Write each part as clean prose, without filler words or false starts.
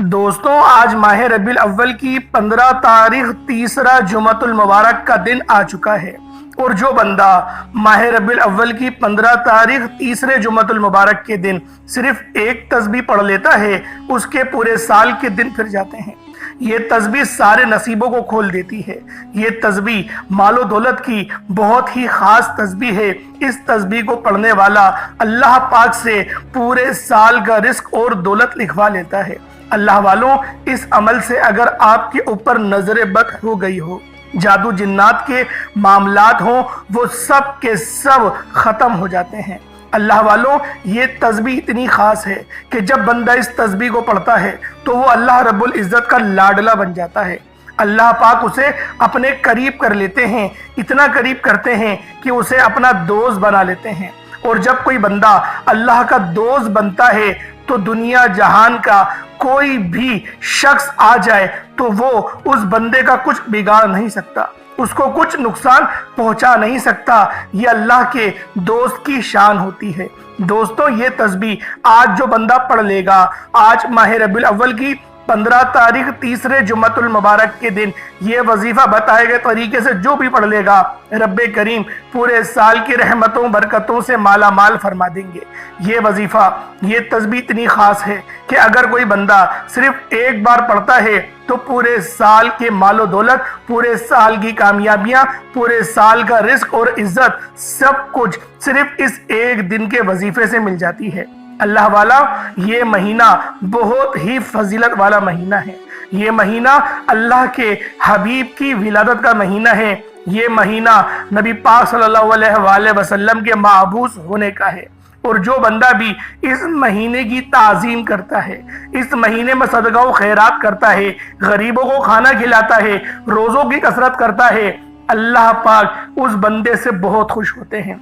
دوستوں، آج ماہ ربیع الاول کی 15 تاریخ تیسرا جمعۃ المبارک کا دن آ چکا ہے، اور جو بندہ ماہ ربیع الاول کی 15 تاریخ تیسرے جمعۃ المبارک کے دن صرف ایک تسبیح پڑھ لیتا ہے، اس کے پورے سال کے دن پھر جاتے ہیں۔ یہ تسبیح سارے نصیبوں کو کھول دیتی ہے۔ یہ تسبیح مال و دولت کی بہت ہی خاص تسبیح ہے۔ اس تسبیح کو پڑھنے والا اللہ پاک سے پورے سال کا رزق اور دولت لکھوا لیتا ہے۔ اللہ والوں، اس عمل سے اگر آپ کے اوپر نظر بد ہو گئی ہو، جادو جنات کے معاملات ہوں، وہ سب کے سب ختم ہو جاتے ہیں۔ اللہ والوں، یہ تسبیح اتنی خاص ہے کہ جب بندہ اس تسبیح کو پڑھتا ہے تو وہ اللہ رب العزت کا لاڈلا بن جاتا ہے۔ اللہ پاک اسے اپنے قریب کر لیتے ہیں، اتنا قریب کرتے ہیں کہ اسے اپنا دوست بنا لیتے ہیں۔ اور جب کوئی بندہ اللہ کا دوست بنتا ہے تو دنیا جہان کا کوئی بھی شخص آ جائے تو وہ اس بندے کا کچھ بگاڑ نہیں سکتا، اس کو کچھ نقصان پہنچا نہیں سکتا۔ یہ اللہ کے دوست کی شان ہوتی ہے۔ دوستوں، یہ تسبیح آج جو بندہ پڑھ لے گا، آج ماہ ربیع الاول کی 15 تاریخ تیسرے جمعۃ المبارک کے دن یہ وظیفہ بتائے گئے طریقے سے جو بھی پڑھ لے گا، رب کریم پورے سال کی رحمتوں برکتوں سے مالا مال فرما دیں گے۔ یہ وظیفہ، یہ تسبیح اتنی خاص ہے کہ اگر کوئی بندہ صرف ایک بار پڑھتا ہے تو پورے سال کے مال و دولت، پورے سال کی کامیابیاں، پورے سال کا رزق اور عزت سب کچھ صرف اس ایک دن کے وظیفے سے مل جاتی ہے۔ اللہ والا، یہ مہینہ بہت ہی فضیلت والا مہینہ ہے۔ یہ مہینہ اللہ کے حبیب کی ولادت کا مہینہ ہے۔ یہ مہینہ نبی پاک صلی اللہ علیہ وآلہ وسلم کے مبعوث ہونے کا ہے۔ اور جو بندہ بھی اس مہینے کی تعظیم کرتا ہے، اس مہینے میں صدقہ و خیرات کرتا ہے، غریبوں کو کھانا کھلاتا ہے، روزوں کی کثرت کرتا ہے، اللہ پاک اس بندے سے بہت خوش ہوتے ہیں۔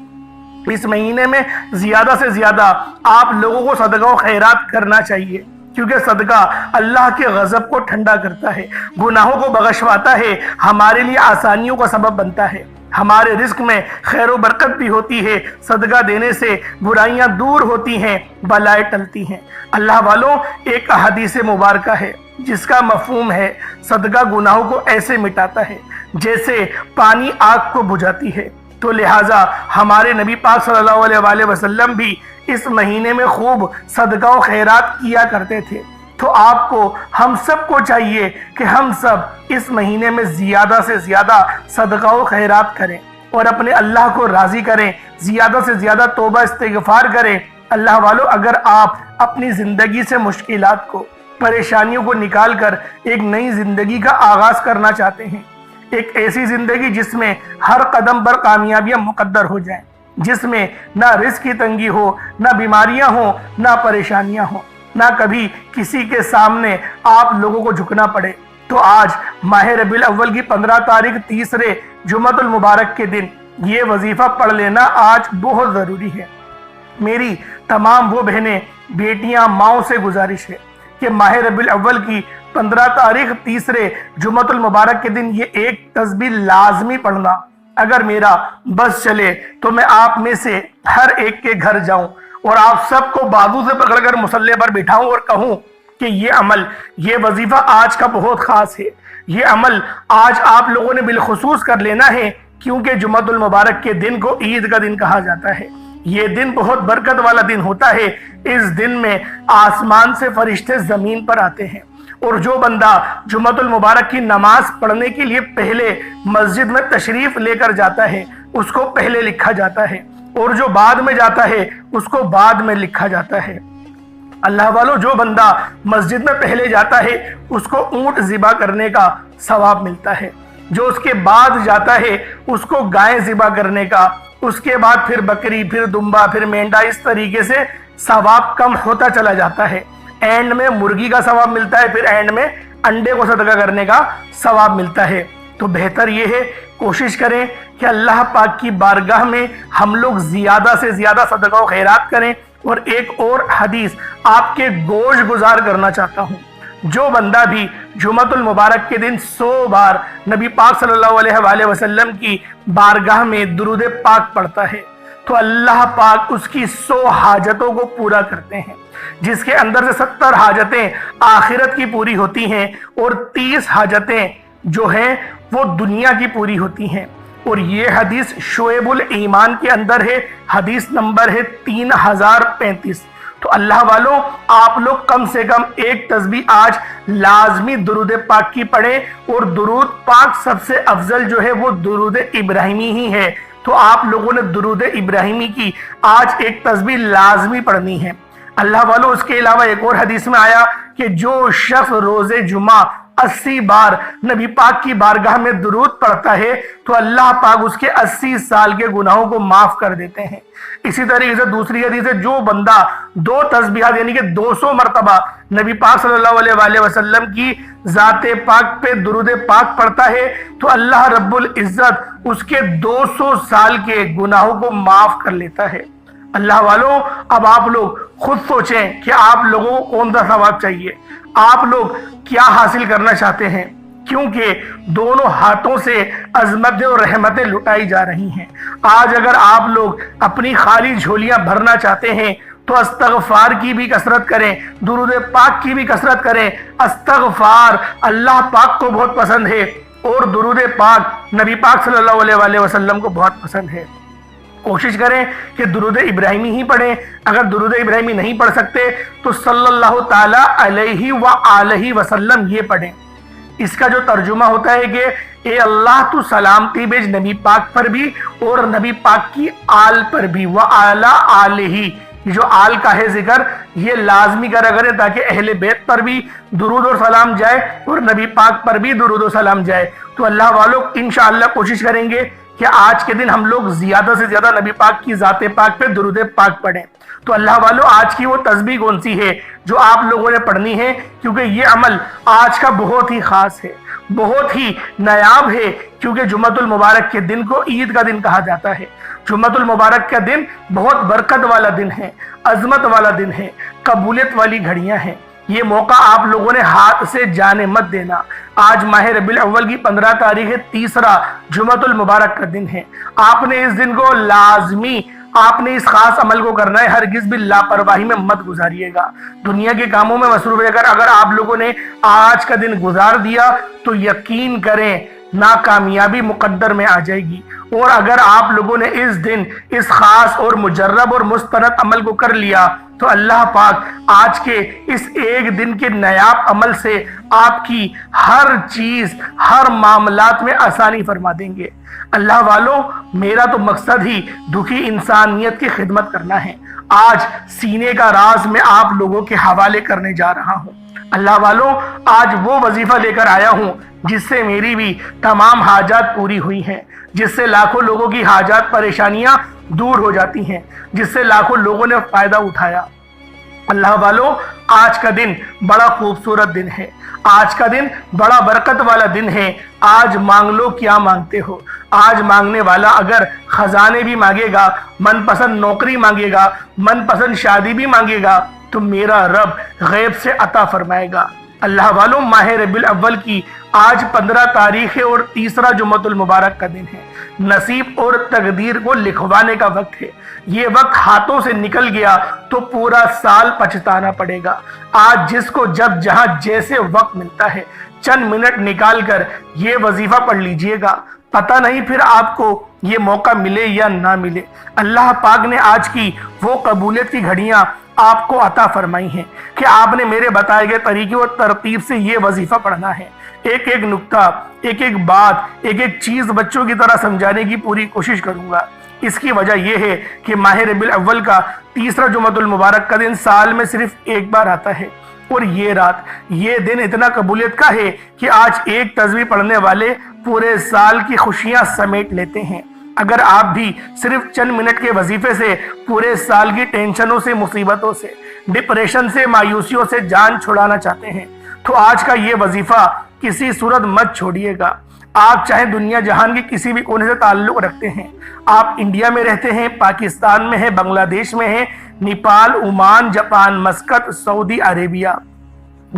اس مہینے میں زیادہ سے زیادہ آپ لوگوں کو صدقہ و خیرات کرنا چاہیے، کیونکہ صدقہ اللہ کے غضب کو ٹھنڈا کرتا ہے، گناہوں کو بخشواتا ہے، ہمارے لیے آسانیوں کا سبب بنتا ہے، ہمارے رزق میں خیر و برکت بھی ہوتی ہے۔ صدقہ دینے سے برائیاں دور ہوتی ہیں، بلائیں ٹلتی ہیں۔ اللہ والوں، ایک حدیث مبارکہ ہے جس کا مفہوم ہے، صدقہ گناہوں کو ایسے مٹاتا ہے جیسے پانی آگ کو بجھاتی ہے۔ تو لہٰذا ہمارے نبی پاک صلی اللہ علیہ وآلہ وسلم بھی اس مہینے میں خوب صدقہ و خیرات کیا کرتے تھے۔ تو آپ کو، ہم سب کو چاہیے کہ ہم سب اس مہینے میں زیادہ سے زیادہ صدقہ و خیرات کریں اور اپنے اللہ کو راضی کریں، زیادہ سے زیادہ توبہ استغفار کریں۔ اللہ والو، اگر آپ اپنی زندگی سے مشکلات کو، پریشانیوں کو نکال کر ایک نئی زندگی کا آغاز کرنا چاہتے ہیں، ایک ایسی زندگی جس میں ہر قدم پر کامیابیاں مقدر ہو جائیں، جس میں نہ رزق کی تنگی ہو، نہ بیماریاں ہوں، نہ پریشانیاں ہوں، نہ کبھی کسی کے سامنے آپ لوگوں کو جھکنا پڑے، تو آج ماہ ربیع الاول کی 15 تاریخ تیسرے جمعۃ المبارک کے دن یہ وظیفہ پڑھ لینا آج بہت ضروری ہے۔ میری تمام وہ بہنیں، بیٹیاں، ماؤں سے گزارش ہے کہ ماہ ربیع الاول کی 15 تاریخ تیسرے جمعۃ المبارک کے دن یہ ایک تسبیح لازمی پڑھنا۔ اگر میرا بس چلے تو میں آپ میں سے ہر ایک کے گھر جاؤں اور آپ سب کو بازو سے پکڑ کر مصلی پر بٹھاؤں اور کہوں کہ یہ عمل، یہ وظیفہ آج کا بہت خاص ہے۔ یہ عمل آج آپ لوگوں نے بالخصوص کر لینا ہے، کیونکہ جمعۃ المبارک کے دن کو عید کا دن کہا جاتا ہے۔ یہ دن بہت برکت والا دن ہوتا ہے۔ اس دن میں آسمان سے فرشتے زمین پر آتے ہیں، اور جو بندہ جمعۃ المبارک کی نماز پڑھنے کے لیے پہلے مسجد میں تشریف لے کر جاتا ہے، اس کو پہلے لکھا جاتا ہے، اور جو بعد میں جاتا ہے اس کو بعد میں لکھا جاتا ہے۔ اللہ والو، جو بندہ مسجد میں پہلے جاتا ہے اس کو اونٹ ذبح کرنے کا ثواب ملتا ہے، جو اس کے بعد جاتا ہے اس کو گائے ذبح کرنے کا، اس کے بعد پھر بکری، پھر دمبا، پھر مینڈا، اس طریقے سے ثواب کم ہوتا چلا جاتا ہے۔ اینڈ میں مرغی کا ثواب ملتا ہے، پھر اینڈ میں انڈے کو صدقہ کرنے کا ثواب ملتا ہے۔ تو بہتر یہ ہے، کوشش کریں کہ اللہ پاک کی بارگاہ میں ہم لوگ زیادہ سے زیادہ صدقہ و خیرات کریں۔ اور ایک اور حدیث آپ کے گوش گزار کرنا چاہتا ہوں، جو بندہ بھی جمعۃ المبارک کے دن 100 بار نبی پاک صلی اللہ علیہ وآلہ وسلم کی بارگاہ میں درود پاک پڑھتا ہے تو اللہ پاک اس کی 100 حاجتوں کو پورا کرتے ہیں، جس کے اندر سے 70 حاجتیں آخرت کی پوری ہوتی ہیں اور 30 حاجتیں جو ہیں وہ دنیا کی پوری ہوتی ہیں۔ اور یہ حدیث شعب الایمان کے اندر ہے، حدیث نمبر ہے 3035۔ تو اللہ والوں، آپ لوگ کم سے کم ایک تسبیح آج لازمی درود پاک کی پڑھیں، اور درود پاک سب سے افضل جو ہے وہ درود ابراہیمی ہی ہے۔ تو آپ لوگوں نے درود ابراہیمی کی آج ایک تسبیح لازمی پڑھنی ہے۔ اللہ والوں، اس کے علاوہ ایک اور حدیث میں آیا کہ جو شخص روز جمعہ 80 بار نبی پاک کی بارگاہ میں درود پڑھتا ہے تو اللہ پاک اس کے 80 سال کے گناہوں کو معاف کر دیتے ہیں۔ اسی طریقے سے دوسری حدیث ہے، جو بندہ 2 تسبیحات یعنی کہ 200 مرتبہ نبی پاک صلی اللہ علیہ وآلہ وسلم کی ذات پاک پہ درود پاک پڑھتا ہے تو اللہ رب العزت اس کے 200 سال کے گناہوں کو معاف کر لیتا ہے۔ اللہ والوں، اب آپ لوگ خود سوچیں کہ آپ لوگوں کو کون سا ثواب چاہیے، آپ لوگ کیا حاصل کرنا چاہتے ہیں، کیونکہ دونوں ہاتھوں سے عظمتیں اور رحمتیں لٹائی جا رہی ہیں۔ آج اگر آپ لوگ اپنی خالی جھولیاں بھرنا چاہتے ہیں تو استغفار کی بھی کثرت کریں، درود پاک کی بھی کثرت کریں۔ استغفار اللہ پاک کو بہت پسند ہے اور درود پاک نبی پاک صلی اللہ علیہ وآلہ وسلم کو بہت پسند ہے۔ کوشش کریں کہ درود ابراہیمی ہی پڑھیں۔ اگر درود ابراہیمی نہیں پڑھ سکتے تو صلی اللہ تعالی علیہ وآلہ وسلم یہ پڑھیں۔ اس کا جو ترجمہ ہوتا ہے کہ اے اللہ تو سلامتی بھیج نبی پاک پر بھی اور نبی پاک کی آل پر بھی، وآلہ آلہ، جو آل کا ہے ذکر یہ لازمی کرا کریں تاکہ اہل بیت پر بھی درود و سلام جائے اور نبی پاک پر بھی درود و سلام جائے۔ تو اللہ والوں انشاءاللہ کوشش کریں گے کہ آج کے دن ہم لوگ زیادہ سے زیادہ نبی پاک کی ذات پاک پہ درود پاک پڑھیں۔ تو اللہ والوں، آج کی وہ تسبیح کون سی ہے جو آپ لوگوں نے پڑھنی ہے، کیونکہ یہ عمل آج کا بہت ہی خاص ہے، بہت ہی نایاب ہے، کیونکہ جمعۃ المبارک کے دن کو عید کا دن کہا جاتا ہے۔ جمعۃ المبارک کا دن بہت برکت والا دن ہے، عظمت والا دن ہے، قبولیت والی گھڑیاں ہیں۔ یہ موقع آپ لوگوں نے ہاتھ سے جانے مت دینا۔ آج ماہ ربیع الاول کی 15 تاریخ ہے، تیسرا جمعۃ المبارک کا دن ہے۔ آپ نے اس دن کو لازمی، آپ نے اس خاص عمل کو کرنا ہے، ہرگز بھی لاپرواہی میں مت گزاریے گا۔ دنیا کے کاموں میں مصروف رہ کر اگر آپ لوگوں نے آج کا دن گزار دیا تو یقین کریں ناکامیابی مقدر میں آ جائے گی۔ اور اگر آپ لوگوں نے اس دن اس خاص اور مجرب اور مستند عمل کو کر لیا تو اللہ پاک آج کے اس ایک دن کے نایاب عمل سے آپ کی ہر چیز، ہر معاملات میں آسانی فرما دیں گے۔ اللہ والوں، میرا تو مقصد ہی دکھی انسانیت کی خدمت کرنا ہے۔ آج سینے کا راز میں آپ لوگوں کے حوالے کرنے جا رہا ہوں۔ اللہ والوں، آج وہ وظیفہ لے کر آیا ہوں جس سے میری بھی تمام حاجات پوری ہوئی ہیں، جس سے لاکھوں لوگوں کی حاجات پریشانیاں دور ہو جاتی ہیں، جس سے لاکھوں لوگوں نے فائدہ اٹھایا۔ اللہ والوں، آج کا دن بڑا خوبصورت دن ہے، آج کا دن بڑا برکت والا دن ہے۔ آج مانگ لو کیا مانگتے ہو۔ آج مانگنے والا اگر خزانے بھی مانگے گا، من پسند نوکری مانگے گا، من پسند شادی بھی مانگے گا تو میرا رب غیب سے عطا فرمائے گا۔ اللہ والوں، ماہ ربیع الاول کی آج 15 تاریخ ہے اور تیسرا جمعۃ المبارک کا دن ہے۔ نصیب اور تقدیر کو لکھوانے کا وقت ہے۔ یہ وقت ہاتھوں سے نکل گیا تو پورا سال پچھتانا پڑے گا۔ آج جس کو جب جہاں جیسے وقت ملتا ہے چند منٹ نکال کر یہ وظیفہ پڑھ لیجئے گا، پتہ نہیں پھر آپ کو یہ موقع ملے یا نہ ملے۔ اللہ پاک نے آج کی وہ قبولیت کی گھڑیاں آپ کو عطا فرمائی ہیں کہ آپ نے میرے بتائے گئے طریقے اور ترتیب سے یہ وظیفہ پڑھنا ہے۔ ایک ایک نکتہ، ایک ایک بات، ایک ایک چیز بچوں کی طرح سمجھانے کی پوری کوشش کروں گا۔ اس کی وجہ یہ ہے کہ ماہ ربیع الاول کا تیسرا جمعۃ المبارک کا دن سال میں صرف ایک بار آتا ہے، اور یہ رات، یہ دن اتنا قبولیت کا ہے کہ آج ایک تسبیح پڑھنے والے پورے سال کی خوشیاں سمیٹ لیتے ہیں۔ اگر آپ بھی صرف چند منٹ کے وظیفے سے پورے سال کی ٹینشنوں سے، مصیبتوں سے، ڈپریشن سے، مایوسیوں سے جان چھڑانا چاہتے ہیں تو آج کا یہ وظیفہ کسی صورت مت چھوڑیے گا۔ آپ چاہے دنیا جہان کے کسی بھی کونے سے تعلق رکھتے ہیں، آپ انڈیا میں رہتے ہیں، پاکستان میں ہیں، بنگلہ دیش میں ہیں، نیپال، عمان، جاپان، مسقط، سعودی عربیہ،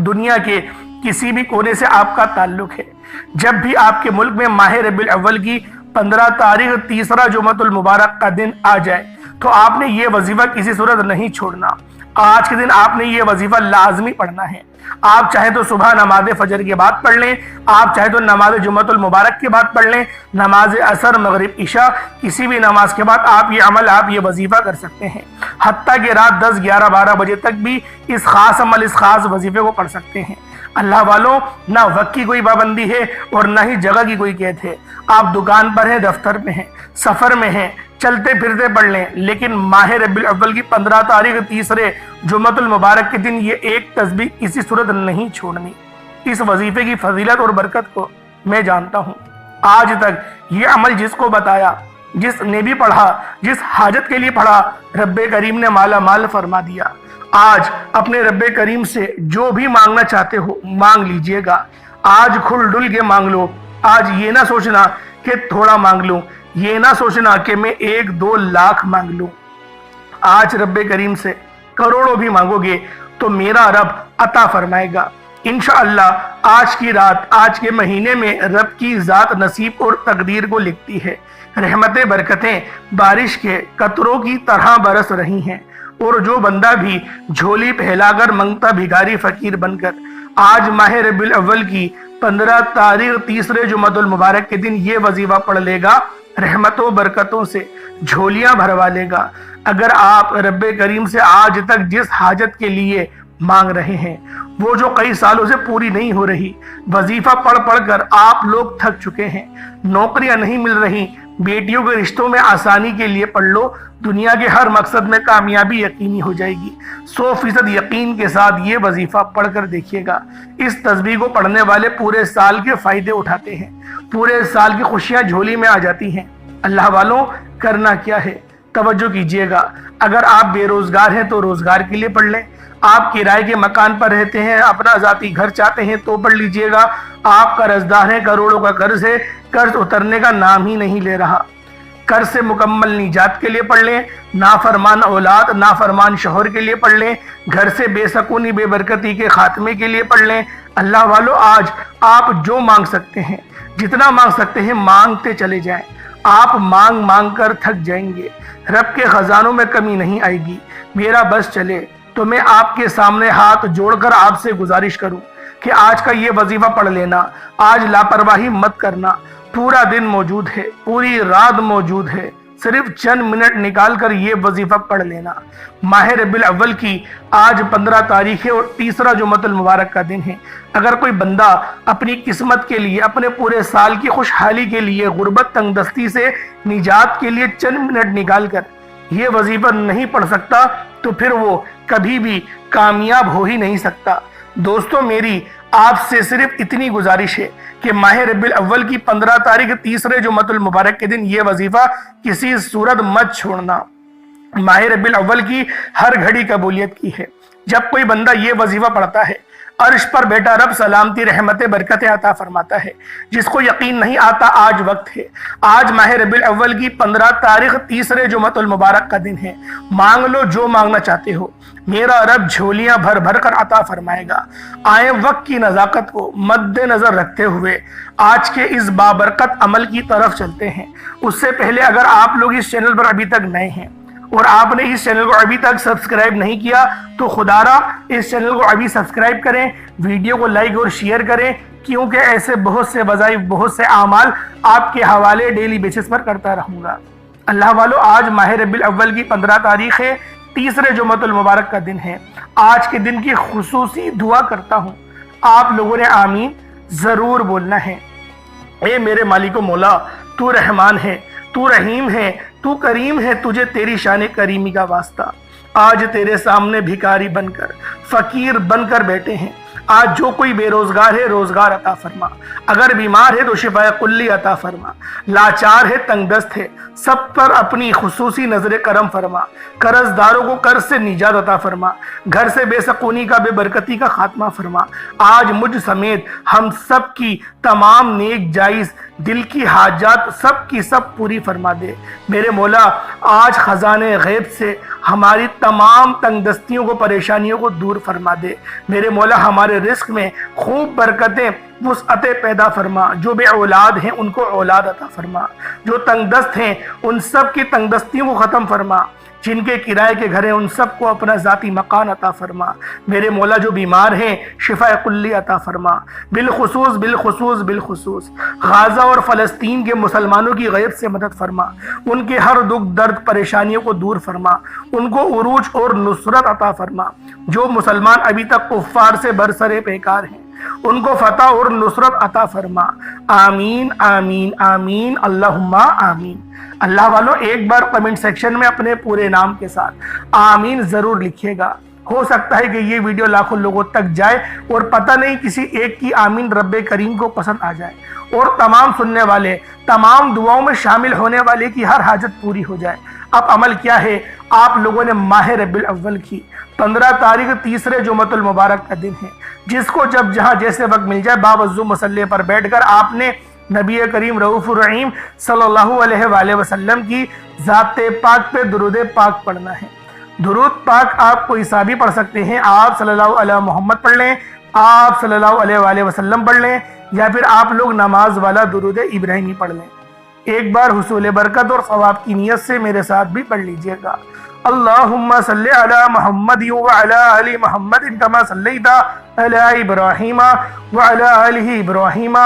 دنیا کے کسی بھی کونے سے آپ کا تعلق ہے، جب بھی آپ کے ملک میں ماہ ربیع الاول کی 15 تاریخ تیسرا جمعۃ المبارک کا دن آ جائے تو آپ نے یہ وظیفہ کسی صورت نہیں چھوڑنا۔ آج کے دن آپ نے یہ وظیفہ لازمی پڑھنا ہے۔ آپ چاہے تو صبح نماز فجر کے بعد پڑھ لیں، آپ چاہے تو نماز جمعۃ المبارک کے بعد پڑھ لیں، نماز عصر مغرب عشاء کسی بھی نماز کے بعد آپ یہ وظیفہ کر سکتے ہیں۔ حتیٰ کہ رات 10 11 12 بجے تک بھی اس خاص عمل اس خاص وظیفے کو پڑھ سکتے ہیں۔ اللہ والوں، نہ وقت کی کوئی پابندی ہے اور نہ ہی جگہ کی کوئی قید ہے۔ آپ دکان پر ہیں، دفتر میں ہیں، سفر میں ہیں، چلتے پھرتے پڑھ لیں، لیکن ماہ ربیع الاول کی 15 تاریخ تیسرے جمعۃ المبارک کے دن یہ ایک تسبیح کسی صورت نہیں چھوڑنی۔ اس وظیفے کی فضیلت اور برکت کو میں جانتا ہوں۔ آج تک یہ عمل جس کو بتایا، جس نے بھی پڑھا، جس حاجت کے لیے پڑھا، رب کریم نے مالا مال فرما دیا۔ آج اپنے رب کریم سے جو بھی مانگنا چاہتے ہو مانگ لیجئے گا۔ آج کھل ڈل کے مانگ لو۔ آج یہ نہ سوچنا کہ تھوڑا مانگ لوں، یہ نہ سوچنا کہ میں 1-2 لاکھ مانگ لوں۔ آج رب کریم سے کروڑوں بھی مانگو گے تو میرا رب عطا فرمائے گا انشاءاللہ۔ آج کی رات، آج کے مہینے میں رب کی ذات نصیب اور تقدیر کو لکھتی ہے۔ رحمتیں برکتیں بارش کے قطروں کی طرح برس رہی ہیں، اور جو بندہ بھی جھولی پھیلا کر منگتا بھکاری فقیر بن کر آج ماہ ربیع الاول کی 15 تاریخ تیسرے جمعۃ المبارک کے دن یہ وظیفہ پڑھ لے گا، رحمتوں برکتوں سے جھولیاں بھروا لے گا۔ اگر آپ رب کریم سے آج تک جس حاجت کے لیے مانگ رہے ہیں وہ جو کئی سالوں سے پوری نہیں ہو رہی، وظیفہ پڑھ پڑھ کر آپ لوگ تھک چکے ہیں، نوکریاں نہیں مل رہی، بیٹیوں کے رشتوں میں آسانی کے لیے پڑھ لو، دنیا کے ہر مقصد میں کامیابی یقینی ہو جائے گی۔ 100% یقین کے ساتھ یہ وظیفہ پڑھ کر دیکھیے گا۔ اس تسبیح کو پڑھنے والے پورے سال کے فائدے اٹھاتے ہیں، پورے سال کی خوشیاں جھولی میں آ جاتی ہیں۔ اللہ والوں، کرنا کیا ہے؟ توجہ کیجئے گا۔ اگر آپ بے روزگار ہیں تو روزگار کے لیے پڑھ لیں۔ آپ کرائے کے مکان پر رہتے ہیں، اپنا ذاتی گھر چاہتے ہیں تو پڑھ لیجئے گا۔ آپ قرض دار ہیں، کروڑوں کا قرض ہے، قرض اترنے کا نام ہی نہیں لے رہا، قرض سے مکمل نجات کے لیے پڑھ لیں۔ نافرمان اولاد، نافرمان شوہر کے لیے پڑھ لیں۔ گھر سے بے سکونی بے برکتی کے خاتمے کے لیے پڑھ لیں۔ اللہ والو، آج آپ جو مانگ سکتے ہیں، جتنا مانگ سکتے ہیں، مانگتے چلے جائیں۔ آپ مانگ مانگ کر تھک جائیں گے، رب کے خزانوں میں کمی نہیں آئے گی۔ میرا بس چلے تو میں آپ کے سامنے ہاتھ جوڑ کر آپ سے گزارش کروں کہ آج کا یہ وظیفہ پڑھ لینا، آج لاپرواہی مت کرنا۔ پورا دن موجود ہے، پوری رات موجود ہے، صرف چند منٹ نکال کر یہ وظیفہ پڑھ لینا۔ ماہ ربیع الاول کی آج 15 تاریخ ہے اور تیسرا جمعۃ المبارک کا دن ہے۔ اگر کوئی بندہ اپنی قسمت کے لیے، اپنے پورے سال کی خوشحالی کے لیے، غربت تنگ دستی سے نجات کے لیے چند منٹ نکال کر یہ وظیفہ نہیں پڑھ سکتا تو پھر وہ کبھی بھی کامیاب ہو ہی نہیں سکتا۔ دوستو، میری آپ سے صرف اتنی گزارش ہے کہ ماہ ربیع الاول کی 15 تاریخ تیسرے جمعۃ المبارک کے دن یہ وظیفہ کسی صورت مت چھوڑنا۔ ماہ ربیع الاول کی ہر گھڑی قبولیت کی ہے۔ جب کوئی بندہ یہ وظیفہ پڑھتا ہے، عرش پر بیٹا رب سلامتی رحمت برکتیں عطا فرماتا ہے۔ جس کو یقین نہیں آتا، آج وقت ہے۔ آج ماہ ربیع الاول کی 15 تاریخ تیسرے جمعۃ المبارک کا دن ہے۔ مانگ لو جو مانگنا چاہتے ہو، میرا رب جھولیاں بھر بھر کر عطا فرمائے گا۔ آئیں وقت کی نزاکت کو مد نظر رکھتے ہوئے آج کے اس بابرکت عمل کی طرف چلتے ہیں۔ اس سے پہلے اگر آپ لوگ اس چینل پر ابھی تک نئے ہیں اور آپ نے اس چینل کو ابھی تک سبسکرائب نہیں کیا تو خدا را اس چینل کو ابھی سبسکرائب کریں، ویڈیو کو لائک اور شیئر کریں، کیونکہ ایسے بہت سے وظائف، بہت سے اعمال آپ کے حوالے ڈیلی بیسس پر کرتا رہوں گا۔ اللہ والو، آج ماہ ربیع الاول کی 15 تاریخ ہے، تیسرے جمعۃ المبارک کا دن ہے۔ آج کے دن کی خصوصی دعا کرتا ہوں، آپ لوگوں نے آمین ضرور بولنا ہے۔ اے میرے مالک و مولا، تو رحمان ہے، تو رحیم ہے، تو کریم ہے، تجھے تیری شان کریمی کا واسطہ۔ آج تیرے سامنے بھکاری بن کر، فقیر بن کر بیٹھے ہیں۔ آج جو کوئی بے روزگار ہے، روزگار عطا فرما۔ اگر بیمار ہے تو شفا کلی عطا فرما۔ لاچار ہے، تنگ دست ہے، سب پر اپنی خصوصی نظر کرم فرما۔ قرض داروں کو قرض سے نجات عطا فرما۔ گھر سے بے سکونی کا، بے برکتی کا خاتمہ فرما۔ آج مجھ سمیت ہم سب کی تمام نیک جائز دل کی حاجات سب کی سب پوری فرما دے۔ میرے مولا، آج خزانے غیب سے ہماری تمام تنگ دستیوں کو، پریشانیوں کو دور فرما دے۔ میرے مولا، ہمارے رزق میں خوب برکتیں، وسعتیں پیدا فرما۔ جو بے اولاد ہیں ان کو اولاد عطا فرما۔ جو تنگ دست ہیں ان سب کی تنگ دستیوں کو ختم فرما۔ جن کے کرائے کے گھر ہیں ان سب کو اپنا ذاتی مکان عطا فرما۔ میرے مولا جو بیمار ہیں شفا کلی عطا فرما۔ بالخصوص غازہ اور فلسطین کے مسلمانوں کی غیب سے مدد فرما، ان کے ہر دکھ درد پریشانیوں کو دور فرما، ان کو عروج اور نصرت عطا فرما۔ جو مسلمان ابھی تک کفار سے برسر پیکار ہیں ان کو فتح اور نصرت عطا فرما۔ آمین آمین آمین اللہم آمین۔ اللہ والو ایک بار کمنٹ سیکشن میں اپنے پورے نام کے ساتھ آمین ضرور لکھیے گا۔ ہو سکتا ہے کہ یہ ویڈیو لاکھوں لوگوں تک جائے اور پتہ نہیں کسی ایک کی آمین رب کریم کو پسند آ جائے اور تمام سننے والے تمام دعاؤں میں شامل ہونے والے کی ہر حاجت پوری ہو جائے۔ اب عمل کیا ہے؟ آپ لوگوں نے ماہ ربیع الاول کی 15 تاریخ تیسرے جمعۃ المبارک کا دن ہے، جس کو جب جہاں جیسے وقت مل جائے باوضو مصلی پر بیٹھ کر آپ نے نبی کریم رؤوف الرحیم صلی اللہ علیہ وآلہ وسلم کی ذات پاک پہ درود پاک پڑھنا ہے۔ درود پاک آپ کوئی سا بھی پڑھ سکتے ہیں، آپ صلی اللہ علیہ محمد پڑھ لیں، آپ صلی اللہ علیہ وآلہ وسلم پڑھ لیں، یا پھر آپ لوگ نماز والا درود ابراہیمی پڑھ لیں۔ ایک بار حصول برکت اور ثواب کی نیت سے میرے ساتھ بھی پڑھ لیجئے گا۔ اللہم صلی علی محمد وعلی آل محمد کما صلیت علی ابراہیم وعلی آل ابراہیم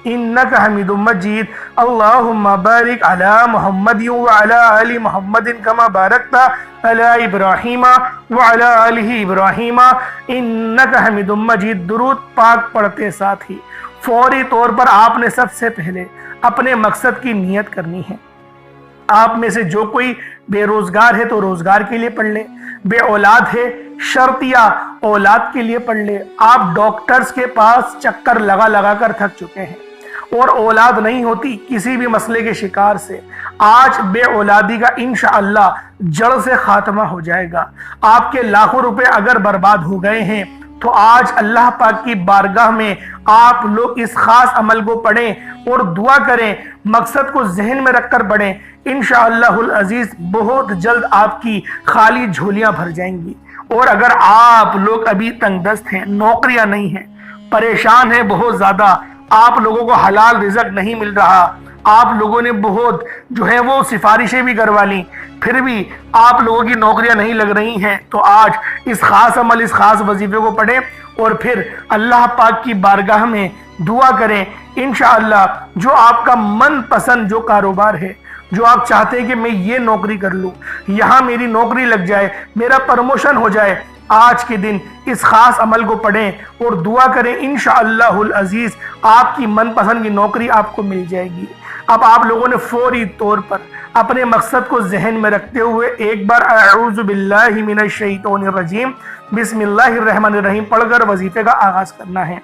انک حمید مجید۔ اللہم بارک علی محمد وعلی آل محمد کما بارکت علی ابراہیم وعلی آل ابراہیم انک حمید مجید۔ درود پاک پڑھتے ساتھ ہی فوری طور پر آپ نے سب سے پہلے اپنے مقصد کی نیت کرنی ہے۔ آپ میں سے جو کوئی بے روزگار ہے تو روزگار کے لیے پڑھ لے، بے اولاد ہے شرطیہ اولاد کے لیے پڑھ لے، آپ ڈاکٹرز کے پاس چکر لگا لگا کر تھک چکے ہیں اور اولاد نہیں ہوتی کسی بھی مسئلے کے شکار سے، آج بے اولادی کا انشاءاللہ جڑ سے خاتمہ ہو جائے گا۔ آپ کے لاکھوں روپے اگر برباد ہو گئے ہیں تو آج اللہ پاک کی بارگاہ میں آپ لوگ اس خاص عمل کو پڑھیں اور دعا کریں، مقصد کو ذہن میں رکھ کر پڑھیں، انشاءاللہ العزیز بہت جلد آپ کی خالی جھولیاں بھر جائیں گی۔ اور اگر آپ لوگ ابھی تنگ دست ہیں، نوکریاں نہیں ہیں، پریشان ہیں بہت زیادہ، آپ لوگوں کو حلال رزق نہیں مل رہا، آپ لوگوں نے بہت جو ہے وہ سفارشیں بھی کروا لیں پھر بھی آپ لوگوں کی نوکریاں نہیں لگ رہی ہیں، تو آج اس خاص عمل اس خاص وظیفے کو پڑھیں اور پھر اللہ پاک کی بارگاہ میں دعا کریں۔ انشاءاللہ جو آپ کا من پسند جو کاروبار ہے، جو آپ چاہتے ہیں کہ میں یہ نوکری کر لوں، یہاں میری نوکری لگ جائے، میرا پروموشن ہو جائے، آج کے دن اس خاص عمل کو پڑھیں اور دعا کریں، انشاءاللہ العزیز آپ کی من پسند کی نوکری آپ کو مل جائے گی۔ اب آپ لوگوں نے فوری طور پر اپنے مقصد کو ذہن میں رکھتے ہوئے ایک بار اعوذ باللہ من الشیطان الرجیم بسم اللہ الرحمن الرحیم پڑھ کر وظیفے کا آغاز کرنا ہے۔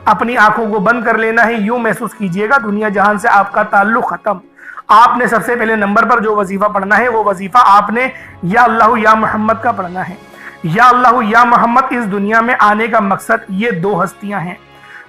اپنی آنکھوں کو بند کر لینا ہے، یوں محسوس کیجئے گا دنیا جہان سے آپ کا تعلق ختم۔ آپ نے سب سے پہلے نمبر پر جو وظیفہ پڑھنا ہے وہ وظیفہ آپ نے یا اللہ یا محمد کا پڑھنا ہے۔ یا اللہ یا محمد اس دنیا میں آنے کا مقصد یہ دو ہستیاں ہیں،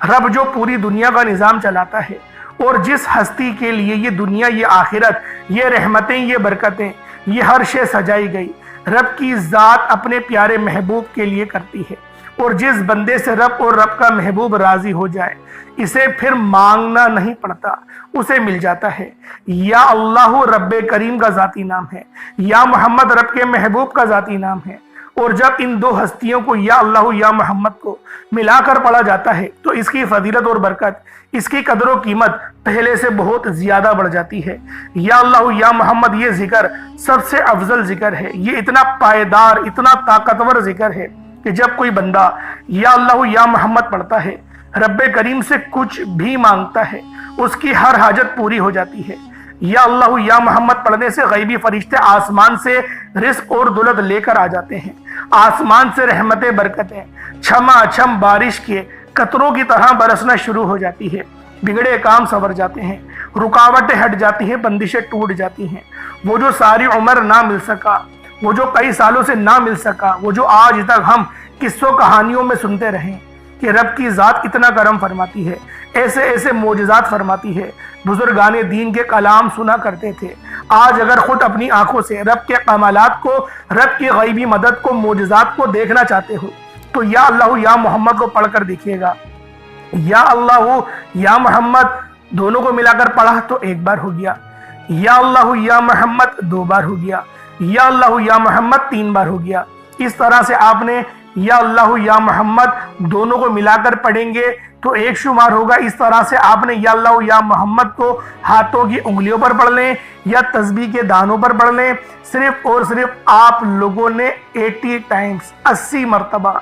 رب جو پوری دنیا کا نظام چلاتا ہے اور جس ہستی کے لیے یہ دنیا یہ آخرت یہ رحمتیں یہ برکتیں یہ ہر شے سجائی گئی، رب کی ذات اپنے پیارے محبوب کے لیے کرتی ہے، اور جس بندے سے رب اور رب کا محبوب راضی ہو جائے اسے پھر مانگنا نہیں پڑتا، اسے مل جاتا ہے۔ یا اللہ رب کریم کا ذاتی نام ہے، یا محمد رب کے محبوب کا ذاتی نام ہے، اور جب ان دو ہستیوں کو یا اللہ یا محمد کو ملا کر پڑھا جاتا ہے تو اس کی فضیلت اور برکت، اس کی قدر و قیمت پہلے سے بہت زیادہ بڑھ جاتی ہے۔ یا اللہ یا محمد یہ ذکر سب سے افضل ذکر ہے، یہ اتنا پائیدار اتنا طاقتور ذکر ہے کہ جب کوئی بندہ یا اللہ یا محمد پڑھتا ہے، رب کریم سے کچھ بھی مانگتا ہے، اس کی ہر حاجت پوری ہو جاتی ہے۔ یا اللہ یا محمد پڑھنے سے غیبی فرشتے آسمان سے رزق اور دولت لے کر آ جاتے ہیں، آسمان سے رحمتیں برکتیں چھما چھم بارش کے قطروں کی طرح برسنا شروع ہو جاتی ہے، بگڑے کام سنور جاتے ہیں، رکاوٹیں ہٹ جاتی ہیں، بندشیں ٹوٹ جاتی ہیں۔ وہ جو ساری عمر نہ مل سکا، وہ جو کئی سالوں سے نہ مل سکا، وہ جو آج تک ہم قصوں کہانیوں میں سنتے رہیں کہ رب کی ذات اتنا کرم فرماتی ہے، ایسے ایسے معجزات فرماتی ہے، بزرگان دین کے کلام سنا کرتے تھے، آج اگر خود اپنی آنکھوں سے رب کے کمالات کو، رب کی غیبی مدد کو، معجزات کو دیکھنا چاہتے ہو تو یا اللہ یا محمد کو پڑھ کر دیکھیے گا۔ یا اللہ یا محمد دونوں کو ملا کر پڑھا تو ایک بار ہو گیا، یا اللہ یا محمد دو بار ہو گیا، یا اللہ یا محمد 3 بار ہو گیا۔ اس طرح سے آپ نے یا اللہ یا محمد دونوں کو ملا کر پڑھیں گے تو 1 شمار ہوگا۔ اس طرح سے آپ نے یا اللہ یا محمد کو ہاتھوں کی انگلیوں پر پڑھ لیں یا تسبیح کے دانوں پر پڑھ لیں۔ صرف اور صرف آپ لوگوں نے 80 ٹائمز 80 مرتبہ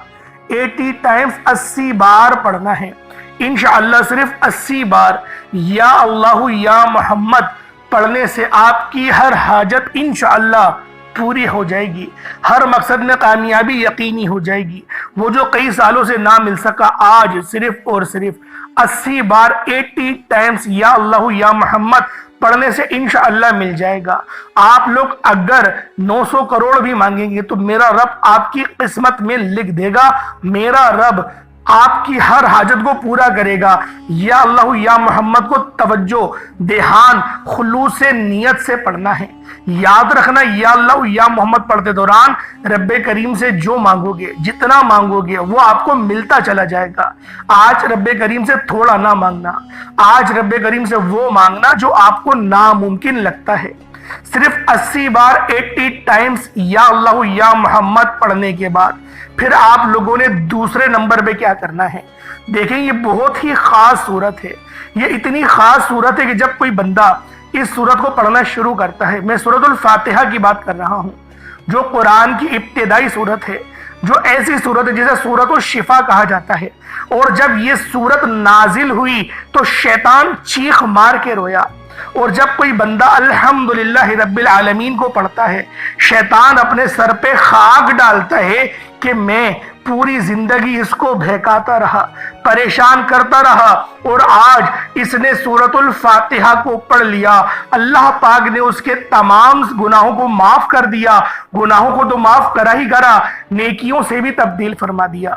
80 ٹائمز 80 بار پڑھنا ہے۔ انشاءاللہ صرف 80 بار یا اللہ یا محمد پڑھنے سے آپ کی ہر حاجت انشاءاللہ پوری ہو جائے گی، ہر مقصد میں کامیابی یقینی ہو جائے گی۔ وہ جو کئی سالوں سے نہ مل سکا، آج صرف اور صرف 80 بار 80 ٹائمز یا اللہ یا محمد پڑھنے سے انشاءاللہ مل جائے گا۔ آپ لوگ اگر 900 کروڑ بھی مانگیں گے تو میرا رب آپ کی قسمت میں لکھ دے گا، میرا رب آپ کی ہر حاجت کو پورا کرے گا۔ یا اللہ یا محمد کو توجہ، دھیان، خلوص نیت سے پڑھنا ہے۔ یاد رکھنا، یا اللہ یا محمد پڑھتے دوران رب کریم سے جو مانگو گے، جتنا مانگو گے وہ آپ کو ملتا چلا جائے گا۔ آج رب کریم سے تھوڑا نہ مانگنا، آج رب کریم سے وہ مانگنا جو آپ کو ناممکن لگتا ہے۔ صرف 80 بار 80 ٹائمز یا اللہ یا محمد پڑھنے کے بعد پھر آپ لوگوں نے دوسرے نمبر پہ کیا کرنا ہے۔ دیکھیں یہ بہت ہی خاص صورت ہے، یہ اتنی خاص صورت ہے کہ جب کوئی بندہ اس صورت کو پڑھنا شروع کرتا ہے، میں سورۃ الفاتحہ کی بات کر رہا ہوں جو قرآن کی ابتدائی صورت ہے، جو ایسی صورت ہے جسے سورۃ الشفا کہا جاتا ہے، اور جب یہ صورت نازل ہوئی تو شیطان چیخ مار کے رویا۔ اور جب کوئی بندہ الحمدللہ رب العالمین کو پڑھتا ہے، شیطان اپنے سر پہ خاک ڈالتا ہے کہ میں پوری زندگی اس کو بہکاتا رہا، پریشان کرتا رہا، اور آج اس نے سورۃ الفاتحہ کو پڑھ لیا، اللہ پاک نے اس کے تمام گناہوں کو معاف کر دیا، گناہوں کو تو معاف کرا ہی کرا، نیکیوں سے بھی تبدیل فرما دیا۔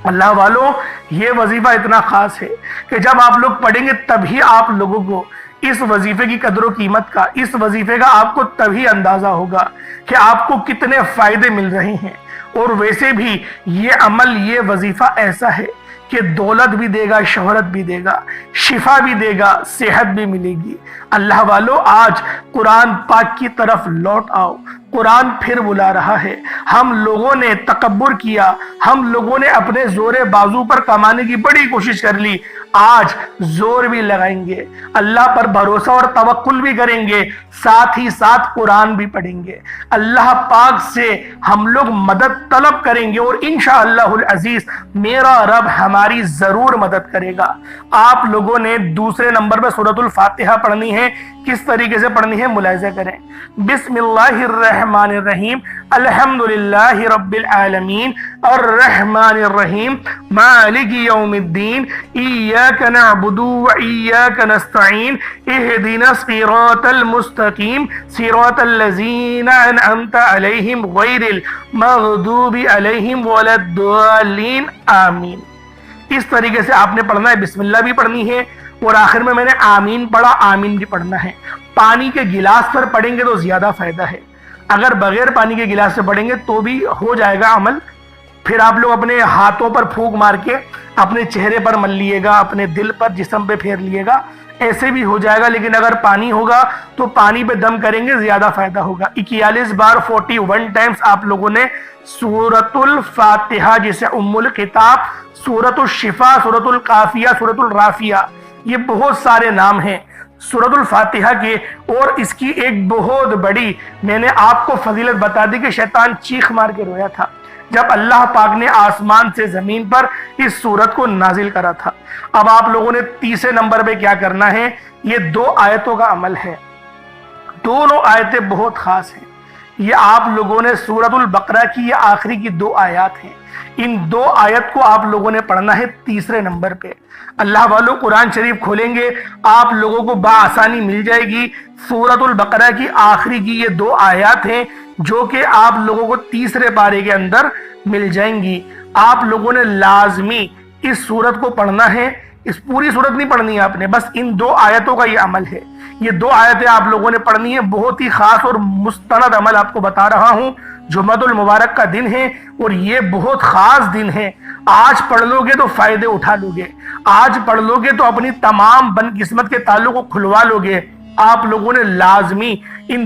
اللہ والوں، یہ وظیفہ اتنا خاص ہے کہ جب آپ لوگ پڑھیں گے تبھی آپ لوگوں کو اس وظیفے کی قدر و قیمت کا، اس وظیفے کا آپ کو تبھی اندازہ ہوگا کہ آپ کو کتنے فائدے مل رہے ہیں۔ اور ویسے بھی یہ عمل، یہ وظیفہ ایسا ہے کہ دولت بھی دے گا، شہرت بھی دے گا، شفا بھی دے گا، صحت بھی ملے گی۔ اللہ والو، آج قرآن پاک کی طرف لوٹ آؤ، قرآن پھر بلا رہا ہے۔ ہم لوگوں نے تکبر کیا، ہم لوگوں نے اپنے زور بازو پر کمانے کی بڑی کوشش کر لی، آج زور بھی لگائیں گے، اللہ پر بھروسہ اور توکل بھی کریں گے، ساتھ ہی ساتھ قرآن بھی پڑھیں گے، اللہ پاک سے ہم لوگ مدد طلب کریں گے، اور انشاءاللہ العزیز میرا رب ہماری ضرور مدد کرے گا۔ آپ لوگوں نے دوسرے نمبر پر سورۃ الفاتحہ پڑھنی ہے۔ کس طریقے سے پڑھنی ہے ملاحظہ کریں۔ بسم اللہ الرحمن الرحیم، الحمدللہ رب العالمین، الرحمن الرحیم، مالک یوم الدین، ایاک نعبد و ایاک نستعین، اہدنا الصراط المستقیم، صراط الذین انعمت علیہم غیر المغضوب علیہم ولا الضالین، آمین۔ اس طریقے سے آپ نے پڑھنا ہے۔ بسم اللہ بھی پڑھنی ہے، اور آخر میں نے آمین پڑھا، آمین بھی پڑھنا ہے۔ پانی کے گلاس پر پڑھیں گے تو زیادہ فائدہ ہے، اگر بغیر پانی کے گلاس سے پڑھیں گے تو بھی ہو جائے گا عمل۔ پھر آپ لوگ اپنے ہاتھوں پر پھونک مار کے اپنے چہرے پر مل لیے گا، اپنے دل پر، جسم پہ پھیر لیے گا، ایسے بھی ہو جائے گا، لیکن اگر پانی ہوگا تو پانی پہ دم کریں گے، زیادہ فائدہ ہوگا۔ 41 بار 41 ٹائمز آپ لوگوں نے سورۃ الفاتحہ، جسے ام الکتاب، سورۃ الشفا، سورۃ القافیہ، سورۃ الرافیہ، یہ بہت سارے نام ہیں سورۃ الفاتحہ کے، اور اس کی ایک بہت بڑی میں نے آپ کو فضیلت بتا دی کہ شیطان چیخ مار کے رویا تھا جب اللہ پاک نے آسمان سے زمین پر اس سورت کو نازل کرا تھا۔ اب آپ لوگوں نے تیسرے نمبر پہ کیا کرنا ہے، یہ 2 آیتوں کا عمل ہے۔ دونوں آیتیں بہت خاص ہیں، یہ آپ لوگوں نے سورۃ البقرہ کی یہ آخری کی 2 آیات ہیں، ان 2 آیت کو آپ لوگوں نے پڑھنا ہے تیسرے نمبر پہ۔ اللہ والو، قرآن شریف کھولیں گے آپ لوگوں کو بآسانی مل جائے گی۔ سورۃ البقرہ کی آخری کی یہ 2 آیات ہیں جو کہ آپ لوگوں کو تیسرے پارے کے اندر مل جائیں گی۔ آپ لوگوں نے لازمی اس سورت کو پڑھنا ہے، اس پوری سورت نہیں پڑھنی ہے آپ نے، بس ان 2 آیتوں کا یہ عمل ہے۔ یہ 2 آیتیں آپ لوگوں نے پڑھنی ہے، بہت ہی خاص اور مستند عمل آپ کو بتا رہا ہوں۔ جمعۃ المبارک کا دن ہے اور یہ بہت خاص دن ہے، آج پڑھ لو گے تو فائدے اٹھا لو گے، آج پڑھ لو گے تو اپنی تمام بد قسمت کے تعلق کو کھلوا لو گے۔ آپ لوگوں نے لازمی ان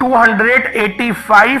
285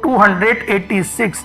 286